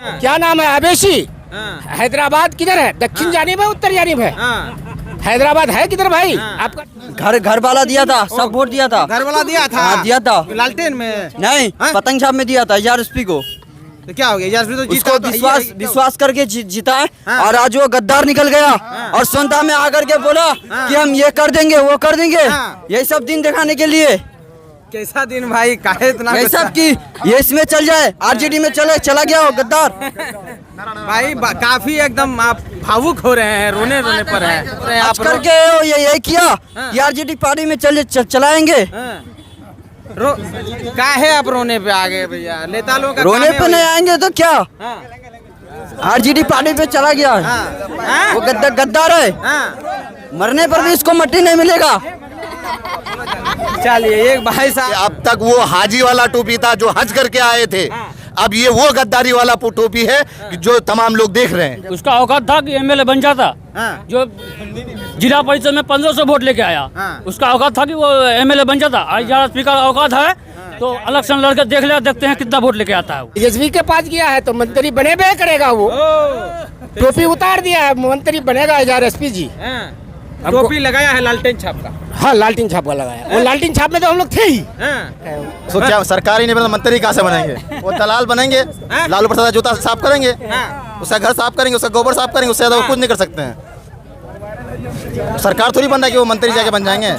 क्या नाम है? अवेशी। हैदराबाद किधर है? दक्षिण जानिब है, उत्तर जानिब है? हैदराबाद है किधर भाई? आपका घर वाला दिया था, सब वोट दिया था। घर वाला दिया था? हाँ, दिया था। लालटेन में नहीं, पतंग छाप में दिया था ARSP को। तो क्या हो गया? ARSP तो जीता, उसको तो विश्वास करके जीता है। और आज वो गद्दार निकल गया और सोनता में आकर के बोला कि हम ये कर देंगे, वो कर देंगे। यही सब दिन दिखाने के लिए। कैसा दिन भाई? काहे इतना ये सब की ये इसमें चल जाए, RJD में चला गया वो गद्दार भाई। काफी एकदम आप भावुक हो रहे हैं, रोने पर है आज करके ये किया कि RJD पार्टी में चलाएंगे। काहे आप रोने पे आ गए भैया? नेता लोग रोने पे नहीं आएंगे तो क्या? RJD पार्टी पे चला गया वो गद्दार है। मरने पर भी इसको मट्टी नहीं मिलेगा। चलिए एक भाई साहब, अब तक वो हाजी वाला टोपी था जो हज करके आए थे, अब ये वो गद्दारी वाला टोपी है जो तमाम लोग देख रहे हैं। उसका औकात था कि MLA बन जाता, जो जिला परिषद में 1500 वोट लेके आया। उसका औकात था कि वो MLA बन जाता। आज RSP का औकात है तो इलेक्शन लड़के देखते हैं कितना वोट लेके आता है। तेजस्वी के पास गया है तो मंत्री बने बे करेगा वो। टोपी उतार दिया है, मंत्री बनेगा RSP जी। टोपी लगाया है लालटेन छाप का। हाँ, लालटेन छाप का लगाया। वो लालटेन छाप में तो हम लोग थे ही। सोचा सरकार ही नहीं बना, मंत्री कहाँ से बनेंगे? वो दलाल बनेंगे, लालू प्रसाद जूता साफ करेंगे, उसका घर साफ करेंगे, उसका गोबर साफ करेंगे, उससे ज्यादा वो कुछ नहीं कर सकते हैं। सरकार थोड़ी बन रहा है कि वो मंत्री जाके बन जाएंगे।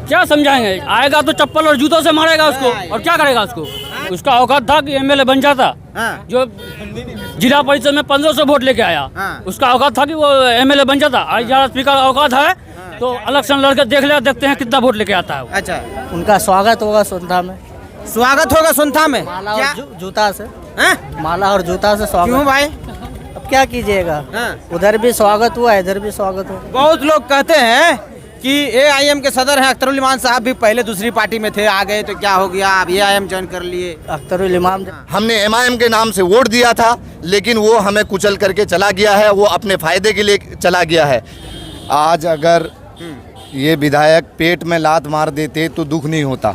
क्या समझाएंगे? आएगा तो चप्पल और जूतों से मारेगा उसको, और क्या करेगा उसको? उसका औकात था कि MLA बन जाता, जो जिला परिषद में 1500 वोट लेके आया। उसका औकात था कि वो MLA बन जाता। आज RSP का औकात है तो इलेक्शन लड़के देखते हैं कितना वोट लेके आता है। अच्छा, उनका स्वागत होगा सोनता में। स्वागत होगा सोनता में माला और जूता से। माला और जूता से स्वागत। क्यों भाई? अब क्या कीजिएगा, उधर भी स्वागत हुआ, इधर भी स्वागत हुआ। बहुत लोग कहते हैं कि AIM के सदर हैं अख्तरुल इमान साहब भी पहले दूसरी पार्टी में थे, आ गए तो क्या हो गया, आप AIM ज्वाइन कर लिए। अख्तरुल इमाम हमने MIM के नाम से वोट दिया था, लेकिन वो हमें कुचल करके चला गया है, वो अपने फायदे के लिए चला गया है। आज अगर ये विधायक पेट में लात मार देते तो दुख नहीं होता।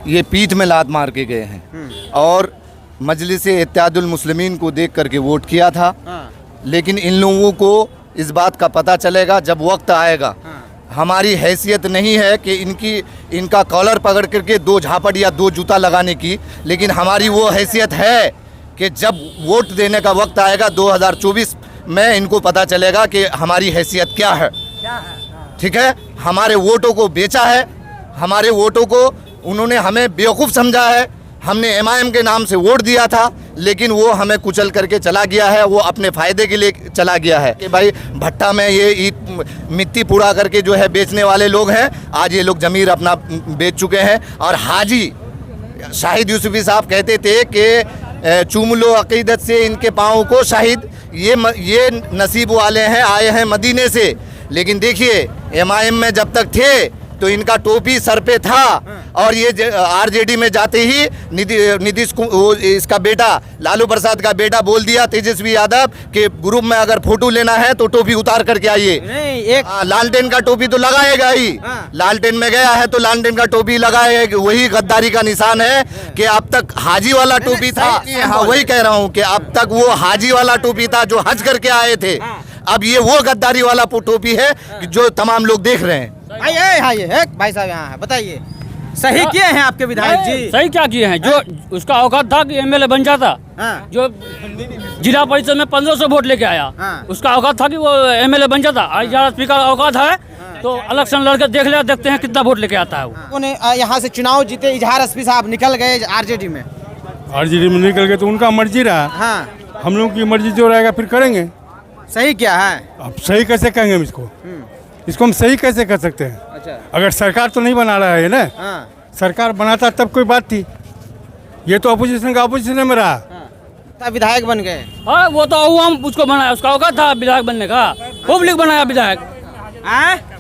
ये पीठ में लात मार के गए हैं और मजलिस इत्तेहादुल मुस्लिमीन को देख करके वोट किया था। लेकिन इन लोगों को इस बात का पता चलेगा जब वक्त आएगा। हमारी हैसियत नहीं है कि इनका कॉलर पकड़ करके 2 झापड़ या 2 जूता लगाने की, लेकिन हमारी वो हैसियत है कि जब वोट देने का वक्त आएगा 2024 में इनको पता चलेगा कि हमारी हैसियत क्या है। ठीक है, हमारे वोटों को बेचा है, हमारे वोटों को उन्होंने हमें बेवकूफ़ समझा है। हमने MIM के नाम से वोट दिया था, लेकिन वो हमें कुचल करके चला गया है, वो अपने फ़ायदे के लिए चला गया है कि भाई भट्टा में ये ईट मिट्टी पूरा करके जो है बेचने वाले लोग हैं, आज ये लोग ज़मीर अपना बेच चुके हैं। और हाजी शाहिद यूसुफी साहब कहते थे कि चूम लो अकीदत से इनके पाँव को शाहिद, ये नसीब वाले हैं आए हैं मदीने से। लेकिन देखिए MIM में जब तक थे तो इनका टोपी सर पे था, और ये RJD में जाते ही नीतीश इसका बेटा लालू प्रसाद का बेटा बोल दिया तेजस्वी यादव कि ग्रुप में अगर फोटो लेना है तो टोपी उतार करके आइए। लालटेन का टोपी तो लगाएगा ही, लालटेन में गया है तो लालटेन का टोपी लगाएगा। वही गद्दारी का निशान है कि अब तक हाजी वाला टोपी था। हाँ, वही कह रहा हूँ कि अब तक वो हाजी वाला टोपी था जो हज करके आए थे, अब ये वो गद्दारी वाला टोपी है जो तमाम लोग देख रहे हैं। भाई साहब यहाँ है, बताइए सही किए हैं आपके विधायक जी? सही क्या किए हैं? जो उसका औकात था कि MLA बन जाता, जो जिला परिषद में 1500 वोट लेके आया। उसका औकात था कि वो MLA बन जाता। आज RSP का औकात है तो इलेक्शन लड़के देखते हैं कितना वोट लेके आता है। उन्होंने यहाँ से चुनाव जीते, RSP साहब निकल गए RJD में। RJD में निकल गए तो उनका मर्जी रहा। हम लोग की मर्जी जो रहेगा फिर करेंगे। सही क्या है? अब सही कैसे कहेंगे इसको हम सही कैसे कर सकते हैं? अच्छा, अगर सरकार तो नहीं बना रहा है ना। सरकार बनाता तब कोई बात थी, ये तो अपोजिशन में रहा। तब विधायक बन गए। हाँ, वो तो हम उसको बनाया, उसका औकात था विधायक बनने का, पब्लिक बनाया विधायक।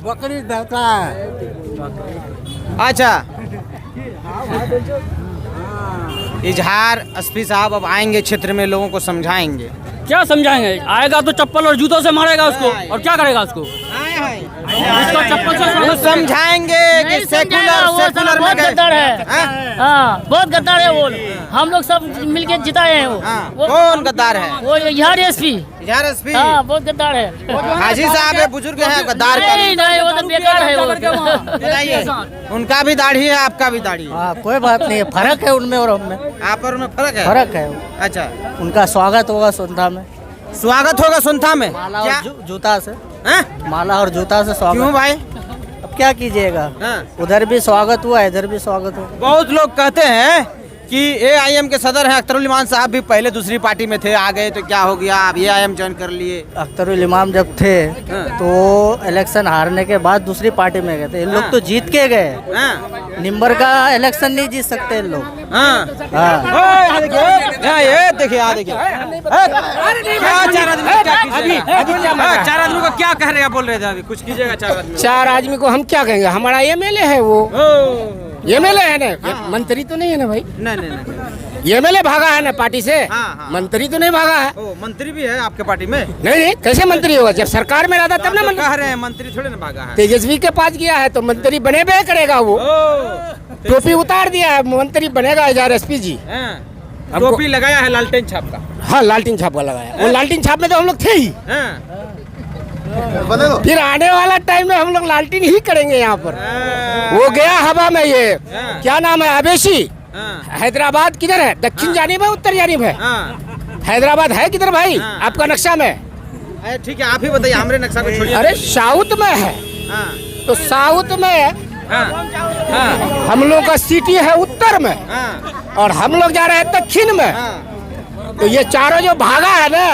बकरी देता है। अच्छा, RSP साहब अब आएंगे क्षेत्र में, लोगों को समझाएंगे। क्या समझाएंगे? आएगा तो चप्पल और जूतों से मारेगा उसको, और क्या करेगा उसको? उसको चप्पल से वो समझाएंगे कि सेकुलर सेकुलर में बहुत गए। गद्दार है। हाँ? हाँ बहुत गद्दार है वो। हम लोग सब मिलके जिताए हैं हाँ, वो। कौन गद्दार है? वो यहाँ एसपी। यार एसपी हाँ बहुत गद्दार है। हाजी साहब है, बुजुर्ग है, गद्दार नहीं नहीं वो तो बेकार है वो। बताइए, उनका भी दाढ़ी है, आपका भी दाढ़ी है, हाँ कोई बात नहीं है, फर्क है उनमें और हम में, आप और में फर्क है? फर्क है। अच्छा, उनका स्वागत होगा सुनता में, स्वागत होगा सुनता में माला क्या? और जूता से, हैं? माला और जूता से स्वागत। क्यों भाई? अब क्या कीजिएगा, हाँ। उधर भी स्वागत हुआ, इधर भी स्वागत हुआ। बहुत लोग कहते हैं कि AIM के सदर हैं अख्तरुल इमाम साहब भी पहले दूसरी पार्टी में थे, आ गए तो क्या हो गया, आप AIM ज्वाइन कर लिए। अख्तरुल इमाम जब थे हाँ। तो इलेक्शन हारने के बाद दूसरी पार्टी में गए थे। इन लोग तो जीत के गए, हाँ, निम्बर का इलेक्शन नहीं जीत सकते इन लोग। हाँ। हाँ यहाँ देखिए, यहाँ देखिए, क्या चार आदमी का क्या कीजिएगा? हाँ, चार आदमी को क्या कह रहे हैं, बोल रहे थे अभी, कुछ कीजिएगा चार आदमी? चार आदमी को हम क्या कहेंगे, हमारा MLA है वो, MLA है ना, मंत्री तो नहीं है ना भाई, नहीं नहीं नहीं, MLA भागा है ना पार्टी से, हाँ, हाँ। मंत्री तो नहीं भागा है। ओ मंत्री भी है आपके पार्टी में? नहीं नहीं, कैसे मंत्री होगा, जब सरकार में रहता तब ना तो मंत्री। कह रहे हैं मंत्री थोड़े ना भागा है। तेजस्वी के पास गया है तो मंत्री बने बे करेगा वो, टोपी उतार दिया है, मंत्री बनेगा SRSP जी। हमको- टोपी लगाया है लालटेन छाप का। हाँ लालटेन छाप का लगाया, वो लालटेन छाप में तो हम लोग थे ही, फिर आने वाला टाइम में हम लोग लालटेन ही करेंगे यहाँ पर। वो गया हवा में, ये क्या नाम है, अवेशी, हैदराबाद किधर है, दक्षिण जानिब है उत्तर जानिब है, हैदराबाद है किधर भाई आपका नक्शा में? ठीक है, आप ही बताइए, हमारे नक्शा को छोड़िए। अरे साउथ में है, हाँ, तो साउथ में हाँ, हाँ, हम लोग का सिटी है उत्तर में, हाँ, और हम लोग जा रहे हैं दक्षिण में। हाँ, तो ये चारों जो भागा है ना,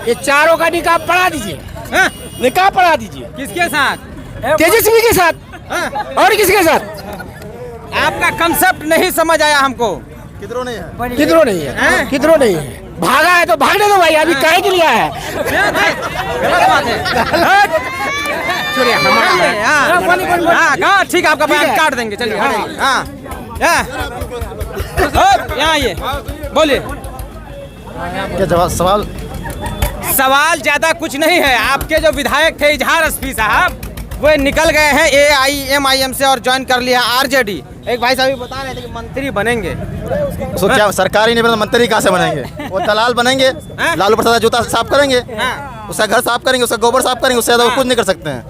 ये चारों का निकाह पढ़ा दीजिए, हाँ। निकाह पढ़ा दीजिए किसके साथ? तेजस्वी के साथ, हाँ? और किसके साथ? आपका कंसेप्ट नहीं समझ आया हमको। किधरों नहीं है, किधरों नहीं है, भागा है तो भागने दो भाई, अभी काहे के लिए आया है? गलत बात है। छोड़िए, हमारा हाँ, हाँ, ठीक है, आपका बयान काट देंगे, चलिए। हाँ, यहाँ ये बोलिए। क्या जवाब सवाल? सवाल ज्यादा कुछ नहीं है। आपके जो विधायक थे इजहार एसपी साहब, वो निकल गए हैं AIM से और ज्वाइन कर लिया RJD। एक भाई साहब बता रहे थे कि मंत्री बनेंगे। उसको क्या सरकार ही नहीं बना, मंत्री कहाँ से बनेंगे? वो दलाल बनेंगे, लालू प्रसाद जूता साफ करेंगे, हाँ। उसका घर साफ करेंगे, उसका गोबर साफ करेंगे, उससे ज्यादा वो कुछ नहीं कर सकते हैं।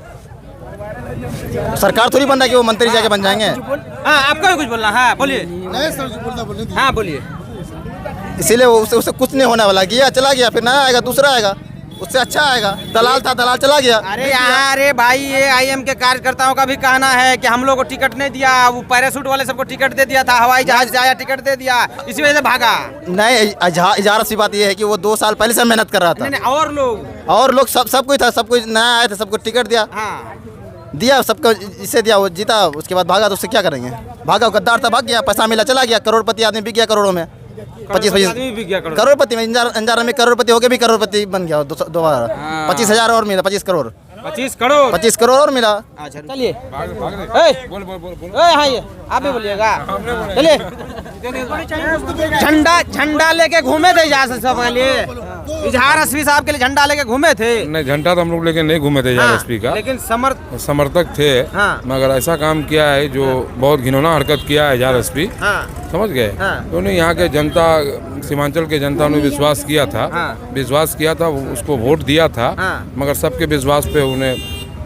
सरकार थोड़ी बन रहा है कि वो मंत्री जाके बन जाएंगे। हाँ, आपको भी कुछ बोलना है, बोलिए। हाँ, बोलिए। इसीलिए वो उससे कुछ नहीं होने वाला, गया चला गया, फिर नया आएगा, दूसरा आएगा, उससे अच्छा आएगा। दलाल था, दलाल चला गया। अरे यार, अरे भाई, AIM के कार्यकर्ताओं का भी कहना है कि हम लोग को टिकट नहीं दिया, वो पैराशूट वाले सबको टिकट दे दिया था, हवाई जहाज से आया टिकट दे दिया, इसी वजह से भागा। नहीं, इजारा सी बात ये है कि वो 2 साल पहले से मेहनत कर रहा था, नहीं, और लोग सब कोई था, सब कोई नया आया था, सबको टिकट दिया, हाँ, दिया सबको, इससे दिया, वो जीता, उसके बाद भागा, तो उससे क्या करेंगे? भागा, गद्दार था, भाग गया, पैसा मिला, चला गया, करोड़पति आदमी बिक गया करोड़ों में, 25 करोड़पति में, अंजारा में करोड़पति हो गया, भी करोड़पति बन गया दोबारा। 25,000 और मिला, 25 करोड़ 25 करोड़ और मिला। अच्छा, चलिए। हाँ, ये आप भी बोलिएगा, चलिए। झंडा लेके घूमे थे इजहार साहब के लिए, इजहार एसपी साहब के लिए झंडा लेके घूमे थे। नहीं, झंडा तो हम लोग लेके नहीं घूमे थे इजहार एसपी का, लेकिन समर्थक थे। हाँ। मगर ऐसा काम किया है जो बहुत घिनौना हरकत किया है इजहार एसपी, हाँ, समझ गए। हाँ। तो उन्हें यहाँ के जनता, सीमांचल के जनता ने विश्वास किया था, उसको वोट दिया था, हाँ। मगर सबके विश्वास पे उन्हें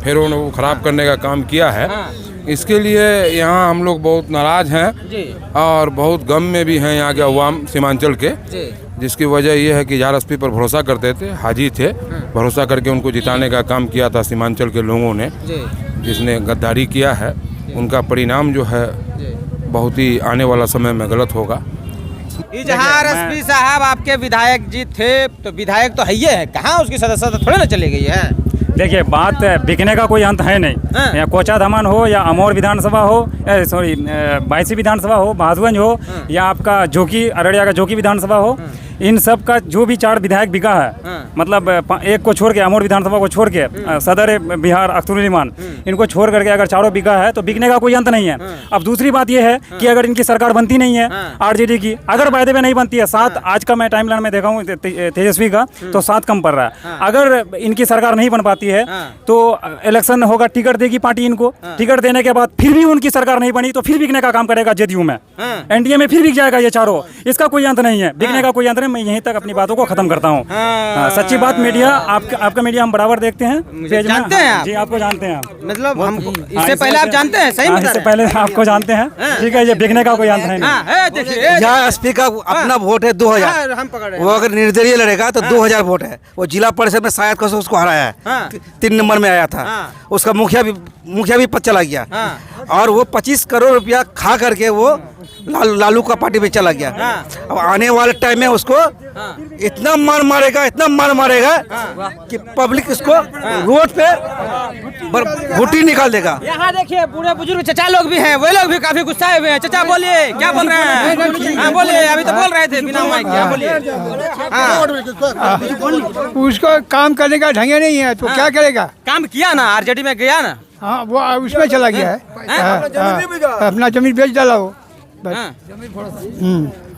फिर उन्हें वो खराब करने का काम किया है। हाँ। इसके लिए यहाँ हम लोग बहुत नाराज हैं जी, और बहुत गम में भी हैं यहाँ के अवाम सीमांचल के, जी, जिसकी वजह ये है कि इजहार एसपी पर भरोसा करते थे, हाजी थे, भरोसा करके उनको जिताने का काम किया था सीमांचल के लोगों ने, जी, जिसने गद्दारी किया है, उनका परिणाम जो है बहुत ही आने वाला समय में गलत होगा। इजहार एसपी साहब आपके विधायक जी थे, तो विधायक तो है ही है, कहाँ उसकी सदस्यता थोड़े ना चली गई है। देखिए, बात बिकने का कोई अंत है नहीं। हाँ। या कोचा धमन हो, या अमौर विधानसभा हो, सॉरी बायसी विधानसभा हो, महाधुगंज हो, या आपका जोकी, अररिया का जोकी विधानसभा हो, इन सब का जो भी 4 विधायक बिका है, मतलब एक को छोड़ के, अमोर विधानसभा को छोड़ के, सदर बिहार अख्तरुल इमान, इनको छोड़ करके अगर चारों बिका है तो बिकने का कोई अंत नहीं है। अब दूसरी बात यह है कि अगर इनकी सरकार बनती नहीं है आरजेडी की, अगर वायदे में नहीं बनती है, 7 आज का मैं टाइमलाइन में देखा हूँ तेजस्वी का, तो 7 कम पड़ रहा है। अगर इनकी सरकार नहीं बन पाती है तो इलेक्शन होगा, टिकट देगी पार्टी इनको, टिकट देने के बाद फिर भी उनकी सरकार नहीं बनी तो फिर बिकने का काम करेगा जेडीयू में, एनडीए में फिर बिक जाएगा ये चारों। इसका कोई अंत नहीं है, बिकने का कोई अंत नहीं। मैं यहीं तक अपनी बातों को खत्म करता हूँ। सच्ची बात, मीडिया आपका मीडिया हम बराबर देखते हैं, जानते हैं आप? जी, आपको जानते हैं, मतलब हम इससे पहले आप जानते हैं, सही इससे पहले आपको जानते हैं, ठीक है। ये बिकने का कोई अंत है नहीं। देखिए यहाँ एसपी का अपना वोट है 2000, हम पकड़ रहे वो अगर निर्दलीय लड़ेगा तो 2000 वोट है। वो जिला परिषद में शायद कसो उसको हराया है, 3 नंबर में आया था। उसका मुखिया भी पद चला गया, और वो 25 करोड़ रुपया खा करके वो लालू का पार्टी में चला गया। अब आने वाले टाइम में उसको इतना मार मारेगा कि पब्लिक इसको रोड पे घुटी निकाल देगा। यहाँ देखिए बूढ़े बुजुर्ग चचा लोग भी हैं, वो लोग भी काफी गुस्साए हुए हैं। चचा बोलिए, क्या बोल रहे हैं? हाँ बोलिए, अभी तो बोल रहे थे बिना माइक के, बोलिए। उसको काम करने का ढंग नहीं है तो क्या करेगा? काम किया ना, आरजेडी में गया ना। हाँ, वो उसमें चला गया है, अपना जमीन बेच डाला वो।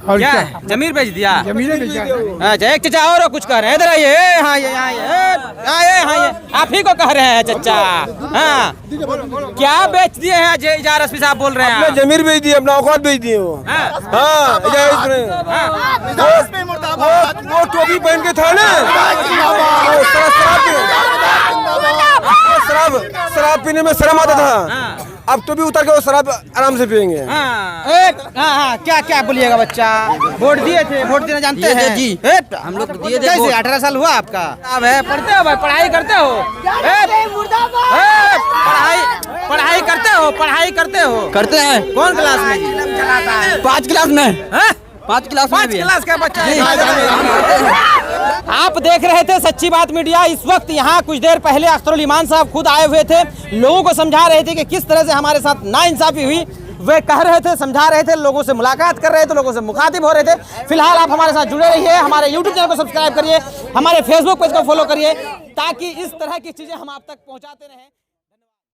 और क्या क्या जमीन बेच दिया? जमीन बेच दिया। अच्छा, एक चचा और कुछ कह रहे हैं, इधर आइए। हाँ ये आप ही को कह रहे हैं चचा। हाँ, क्या बेच दिए हैं इजार एसपी साहब बोल रहे हैं? जमीन बेच दी, अपना औकात बेच दिए वो। वो टोपी पहन के था ना, शराब पीने में शर्म आता था, अब तो भी उतर के वो शराब आराम से पियेंगे। क्या बोलिएगा बच्चा? वोट दिए थे, वोट देना जानते हैं जी? हम लोग दिए थे। 18 साल हुआ आपका? अब है, पढ़ते हो भाई, पढ़ाई करते हो? पढ़ाई करते हो? करते हैं। कौन क्लास में? 5 क्लास में। 5 क्लास में 5 क्लास का बच्चा है। आप देख रहे थे सच्ची बात मीडिया। इस वक्त यहाँ कुछ देर पहले अख्तरुल इमान साहब खुद आए हुए थे, लोगों को समझा रहे थे कि किस तरह से हमारे साथ नाइंसाफी हुई। वे कह रहे थे, समझा रहे थे, लोगों से मुलाकात कर रहे थे, लोगों से मुखातिब हो रहे थे। फिलहाल आप हमारे साथ जुड़े रहिए, हमारे यूट्यूब चैनल को सब्सक्राइब करिए, हमारे फेसबुक पेज को फॉलो करिए, ताकि इस तरह की चीजें हम आप तक पहुँचाते रहें।